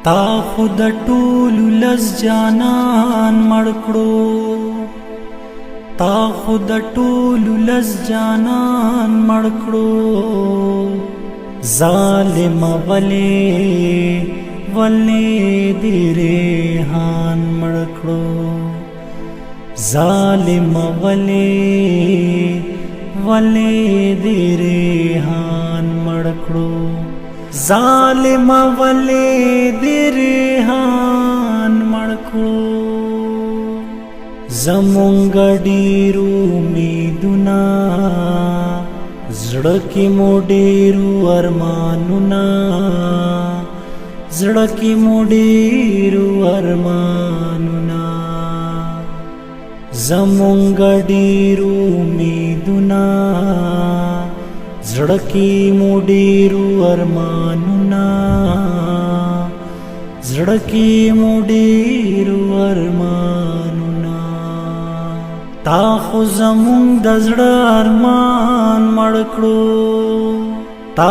تا خود ټول لز جانان مړکړو تا خود ټول لز جانان مړکړو ظالم ولی دی ریحان مړکړو ظالم ولی دی ریحان مړکړو ظالم ولی دی ریحان مړکړو زمونږ ډیرو امیدونه زړه کې مو ډیرو ارمانونه زړه کې مو ډیرو ارمانونه زمونږ ډیرو امیدونه زړه کې مو ډیرو ارمانونه زړه کې مو ډیرو ارمانونه تا خو زمونږ د زړه ارمان مړ کړو تا